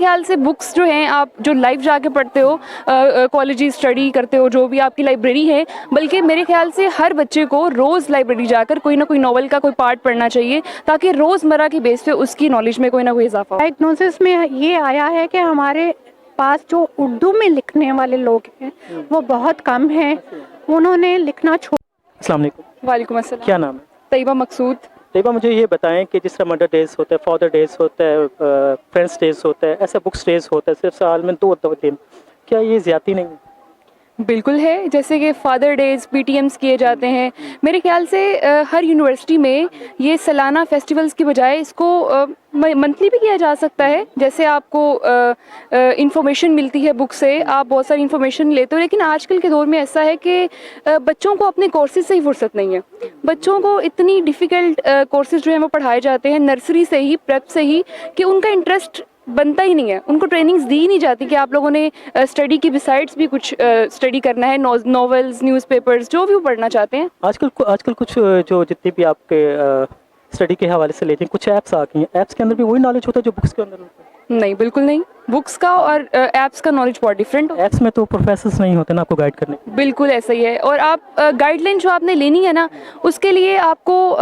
خیال سے بکس جو ہیں آپ جو لائف جا کے پڑھتے ہو, کالج اسٹڈی کرتے ہو, جو بھی آپ کی لائبریری ہے, بلکہ میرے خیال سے ہر بچے کو روز لائبریری جا کر کوئی نہ کوئی ناول کا کوئی پارٹ پڑھنا چاہیے, تاکہ روزمرہ کی بیس پہ اس کی نالج میں کوئی نہ کوئی اضافہ ہو. ڈائگنوسس میں یہ آیا ہے کہ ہمارے پاس جو اردو میں لکھنے والے لوگ ہیں وہ بہت کم ہیں, انہوں نے لکھنا چھوڑ. السلام علیکم. وعلیکم السلام. کیا نام ہے؟ طیبہ مقصود. طیبہ, مجھے یہ بتائیں کہ جس طرح مدر ڈیز ہوتا ہے, فادر ڈیز ہوتا ہے, فرینڈس ڈیز ہوتا ہے, ایسا بکس ڈیز ہوتا ہے, صرف سال میں 2 دن, کیا یہ زیادتی نہیں ہے؟ بالکل ہے, جیسے کہ father days P T M کیے جاتے ہیں. میرے خیال سے ہر یونیورسٹی میں یہ سالانہ فیسٹیولز کی بجائے اس کو منتھلی بھی کیا جا سکتا ہے. جیسے آپ کو انفارمیشن ملتی ہے بک سے, آپ بہت ساری انفارمیشن لیتے ہو, لیکن آج کل کے دور میں ایسا ہے کہ بچوں کو اپنے کورسز سے ہی فرصت نہیں ہے. بچوں کو اتنی ڈیفیکلٹ کورسز جو ہیں وہ پڑھائے جاتے ہیں نرسری سے ہی, پریپ سے ہی, کہ ان کا انٹرسٹ بنتا ہی نہیں ہے. ان کو ٹریننگز دی ہی نہیں جاتی کہ آپ لوگوں نے اسٹڈی کی بسائڈس بھی کچھ اسٹڈی کرنا ہے, ناولز, نیوز پیپرز, جو بھی وہ پڑھنا چاہتے ہیں. آج کل کچھ جو جتنی بھی آپ کے اسٹڈی کے حوالے سے لیتے ہیں, کچھ ایپس آ گئی ہیں, ایپس کے اندر بھی وہی نالج ہوتا ہے جو بکس کے اندر ہوتا ہے؟ نہیں, بالکل نہیں. بکس کا اور ایپس کا نالج بہت ڈفرینٹ ہوتا ہے. ایپس میں تو پروفیسرس نہیں ہوتے نا آپ کو گائڈ کرنے. بالکل ایسا ہی ہے, اور آپ گائیڈ لائن جو آپ نے لینی ہے نا, اس کے لیے آپ کو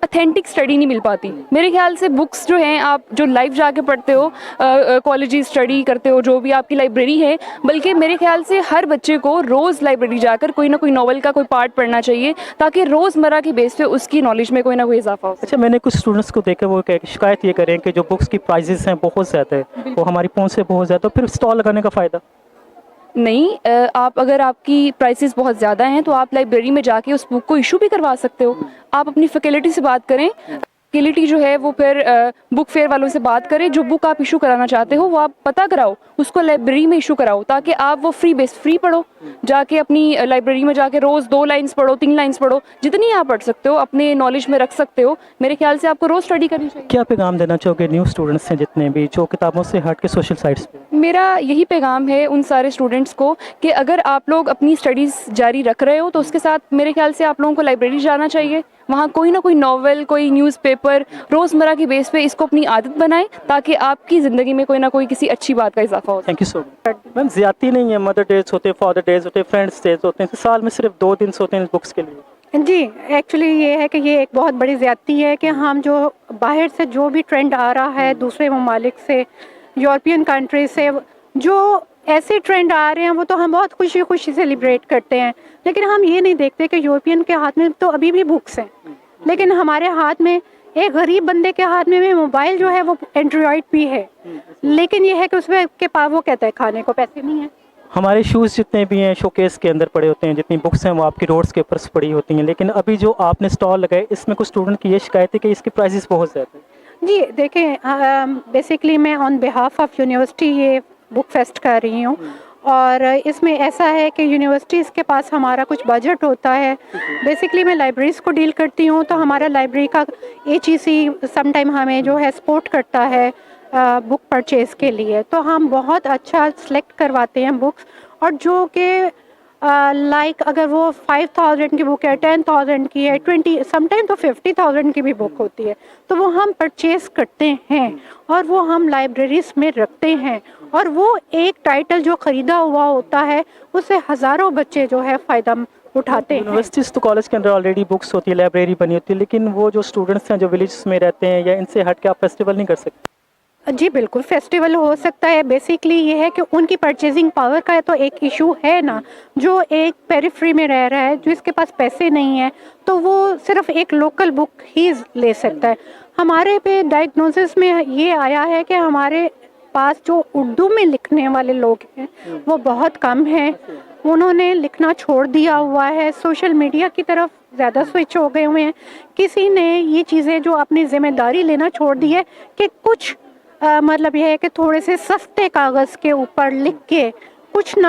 اتھینٹک اسٹڈی نہیں مل پاتی. میرے خیال سے بکس جو ہیں آپ جو لائف جا کے پڑھتے ہو, کالج اسٹڈی کرتے ہو, جو بھی آپ کی لائبریری ہے, بلکہ میرے خیال سے ہر بچے کو روز لائبریری جا کر کوئی نہ کوئی ناول کا کوئی پارٹ پڑھنا چاہیے, تاکہ روزمرہ کی بیس پہ اس کی نالج میں کوئی نہ کوئی اضافہ ہو. اچھا, میں نے کچھ اسٹوڈنٹس کو دیکھا, وہ شکایت یہ کریں کہ جو بکس کی پرائزز ہیں بہت زیادہ ہے, وہ ہماری پہنچ سے بہت زیادہ, تو پھر اسٹال لگانے کا فائدہ نہیں. آپ اگر آپ کی پرائسز بہت زیادہ ہیں تو آپ لائبریری میں جا کے اس بک کو ایشو بھی کروا سکتے ہو. آپ اپنی فیکلٹی سے بات کریں, فیکلٹی جو ہے وہ پھر بک فیئر والوں سے بات کریں, جو بک آپ ایشو کرانا چاہتے ہو وہ آپ پتہ کراؤ, اس کو لائبریری میں ایشو کراؤ, تاکہ آپ وہ فری پڑھو. جا کے اپنی لائبریری میں جا کے روز 2 لائنس پڑھو, 3 لائنس پڑھو, جتنی آپ پڑھ سکتے ہو اپنے نالج میں رکھ سکتے ہو. میرے خیال سے آپ کو روز اسٹڈی کرنی چاہیے. کیا پیغام دینا چاہو گے نیو اسٹوڈنٹس ہیں جتنے بھی جو کتابوں سے ہٹ کے سوشل سائٹس پہ؟ میرا یہی پیغام ہے ان سارے اسٹوڈنٹس کو کہ اگر آپ لوگ اپنی اسٹڈیز جاری رکھ رہے ہو تو اس کے ساتھ میرے خیال سے آپ لوگوں کو لائبریری جانا چاہیے. وہاں کوئی نہ کوئی ناول, کوئی نیوز پیپر, روزمرہ کی بیس پہ اس کو اپنی عادت بنائیں, تاکہ آپ کی زندگی میں کوئی نہ کوئی کسی اچھی بات کا اضافہ ہو. تھینک یو سو مچ. میم, زیادتی نہیں ہے, مدر ڈیز ہوتے ہیں, فادر ڈیز ہوتے ہیں, فرینڈس ڈیز ہوتے ہیں, سال میں صرف 2 دن ہوتے ہیں بکس کے لیے. جی, ایکچولی یہ ہے کہ یہ ایک بہت بڑی زیادتی ہے کہ ہم جو باہر سے جو بھی ٹرینڈ آ رہا ہے دوسرے ممالک سے, یورپین کنٹری سے, جو ایسے ٹرینڈ آ رہے ہیں وہ تو ہم بہت خوشی سیلیبریٹ کرتے ہیں, لیکن ہم یہ نہیں دیکھتے کہ یورپین کے ہاتھ میں تو ابھی بھی بکس ہیں, لیکن ہمارے ہاتھ میں, ایک غریب بندے کے ہاتھ میں بھی موبائل جو ہے وہ اینڈرائڈ بھی ہے, لیکن یہ ہے کہ اس میں کے پاس وہ کہتا ہے کھانے کو پیسے نہیں ہیں. ہمارے شوز جتنے بھی ہیں شوکیس کے اندر پڑے ہوتے ہیں, جتنی بکس ہیں وہ آپ کی روڈس کے اوپر پڑی ہوتی ہیں, لیکن ابھی جو آپ نے اسٹال لگائے اس میں کچھ اسٹوڈنٹ کی یہ شکایت ہے کہ اس کی پرائزز بہت زیادہ ہیں. جی دیکھیں, بیسکلی میں آن بہاف آف یونیورسٹی یہ بک فیسٹ کر رہی ہوں, اور اس میں ایسا ہے کہ یونیورسٹیز کے پاس ہمارا کچھ بجٹ ہوتا ہے. بیسکلی میں لائبریریز کو ڈیل کرتی ہوں, تو ہمارا لائبریری کا HEC سم ٹائم ہمیں جو ہے سپورٹ کرتا ہے بک پرچیز کے لیے, تو ہم بہت اچھا سلیکٹ کرواتے ہیں بکس, اور جو کہ لائک اگر وہ 5,000 کی بک ہے, 10,000 کی ہے, 20 سم ٹائم تو 50,000 کی بھی بک ہوتی ہے, تو وہ ہم پرچیز کرتے ہیں اور وہ ہم لائبریریز میں رکھتے ہیں, اور وہ ایک ٹائٹل جو خریدا ہوا ہوتا ہے اس سے ہزاروں بچے جو ہے فائدہ اٹھاتے ہیں. یونیورسٹیز تو کالج کے اندر آلریڈی بکس ہوتی ہے, لائبریری بنی ہوتی ہے, لیکن وہ جو اسٹوڈنٹس ہیں جو ولیجز میں رہتے ہیں یا ان سے ہٹ کے آپ فیسٹیول نہیں کر سکتے؟ جی بالکل, فیسٹیول ہو سکتا ہے. بیسکلی یہ ہے کہ ان کی پرچیزنگ پاور کا تو ایک ایشو ہے نا, جو ایک پیریفری میں رہ رہا ہے, جو اس کے پاس پیسے نہیں ہیں, تو وہ صرف ایک لوکل بک ہی لے سکتا ہے. ہمارے پہ ڈائگنوسس میں یہ آیا ہے کہ ہمارے پاس جو اردو میں لکھنے والے لوگ ہیں وہ بہت کم ہیں, انہوں نے لکھنا چھوڑ دیا ہوا ہے, سوشل میڈیا کی طرف زیادہ سوئچ ہو گئے ہوئے ہیں. کسی نے یہ چیزیں جو اپنی ذمہ داری لینا چھوڑ دی ہے کہ کچھ مطلب یہ ہے کہ تھوڑے سے سستے کاغذ کے اوپر لکھ کے کچھ نہ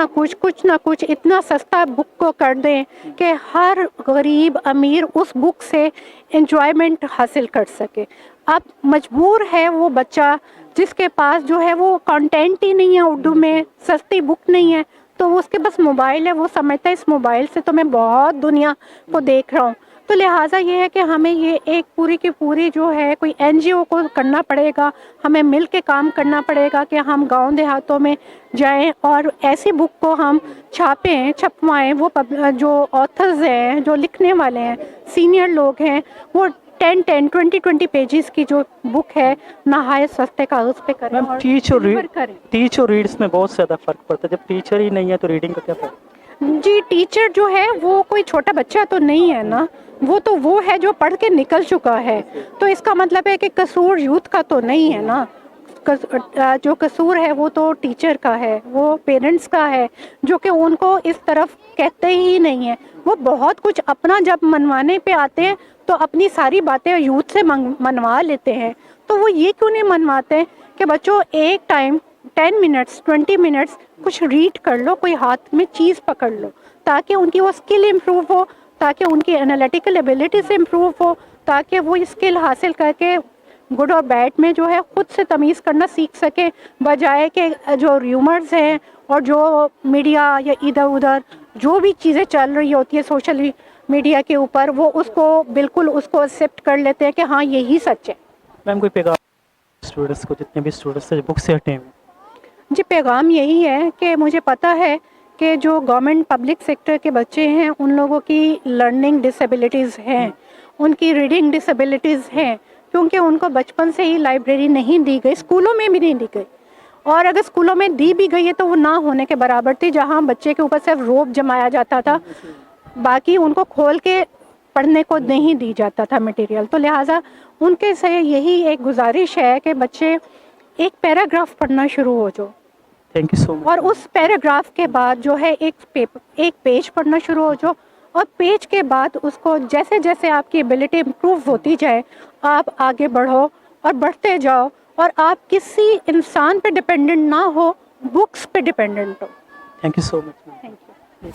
کچھ اتنا سستا بک کو کر دیں کہ ہر غریب امیر اس بک سے انجوائمنٹ حاصل کر سکے. اب مجبور ہے وہ بچہ جس کے پاس جو ہے وہ کنٹینٹ ہی نہیں ہے اردو میں, سستی بک نہیں ہے, تو اس کے بس موبائل ہے, وہ سمجھتا ہے اس موبائل سے تو میں بہت دنیا کو دیکھ رہا ہوں. تو لہٰذا یہ ہے کہ ہمیں یہ ایک پوری کی پوری جو ہے کوئی NGO کو کرنا پڑے گا, ہمیں مل کے کام کرنا پڑے گا کہ ہم گاؤں دیہاتوں میں جائیں اور ایسی بک کو ہم چھپوائیں. وہ جو آتھرز ہیں, جو لکھنے والے ہیں, سینئر لوگ ہیں, وہ 20 پیجز کی جو بک ہے نہایت سستے کاغذ پہ کریں میم اور ٹیچ اور deliver کریں. ٹیچ اور ریڈس میں بہت زیادہ فرق پڑتا ہے. جب ٹیچر ہی نہیں ہے تو ریڈنگ کا کیا فرق؟ جی ٹیچر جو ہے وہ کوئی چھوٹا بچہ تو نہیں ہے نا, وہ ہے جو پڑھ کے نکل چکا ہے. تو اس کا مطلب ہے کہ قصور یوتھ کا تو نہیں ہے نا, جو قصور ہے وہ تو ٹیچر کا ہے, وہ پیرنٹس کا ہے, جو کہ ان کو اس طرف کہتے ہی نہیں ہیں. وہ بہت کچھ اپنا جب منوانے پہ آتے ہیں تو اپنی ساری باتیں یوتھ سے منوا لیتے ہیں. تو وہ یہ کیوں نہیں منواتے کہ بچوں ایک ٹائم 10 منٹس 20 منٹس کچھ ریڈ کر لو, کوئی ہاتھ میں چیز پکڑ لو, تاکہ ان کی وہ اسکل امپروو ہو, تاکہ ان کی انالیٹیکل ایبلٹیز امپروو ہو, تاکہ وہ اسکل حاصل کر کے گڈ اور بیڈ میں جو ہے خود سے تمیز کرنا سیکھ سکیں, بجائے کہ جو ریومرز ہیں اور جو میڈیا یا ادھر ادھر جو بھی چیزیں چل رہی ہوتی ہے سوشل میڈیا کے اوپر, وہ اس کو بالکل اس کو ایکسیپٹ کر لیتے ہیں کہ ہاں یہی سچ ہے. میم کوئی پیغام اسٹوڈنٹس کو, جتنے بھی اسٹوڈنٹس ہیں بک سے ہٹے ہوئے؟ جی پیغام یہی ہے کہ مجھے پتہ ہے کہ جو گورنمنٹ پبلک سیکٹر کے بچے ہیں ان لوگوں کی لرننگ ڈسیبلٹیز ہیں, ان کی ریڈنگ ڈسیبلٹیز ہیں, کیونکہ ان کو بچپن سے ہی لائبریری نہیں دی گئی, اسکولوں میں بھی نہیں دی گئی, اور اگر اسکولوں میں دی بھی گئی ہے تو وہ نہ ہونے کے برابر تھی, جہاں بچے کے اوپر صرف روب جمایا جاتا تھا, باقی ان کو کھول کے پڑھنے کو نہیں دی جاتا تھا مٹیریل. تو لہٰذا ان کے سے یہی ایک گزارش ہے کہ بچے ایک پیراگراف پڑھنا شروع ہو جاؤ, تھینک یو سو مچ. اور اس پیراگراف کے بعد جو ہے ایک پیج پڑھنا شروع ہو جاؤ, اور پیج کے بعد اس کو جیسے جیسے آپ کی ایبلٹی امپروو ہوتی جائے آپ آگے بڑھو اور بڑھتے جاؤ, اور آپ کسی انسان پہ ڈپینڈنٹ نہ ہو, بکس پہ dependent who. Thank you so much. Thank you.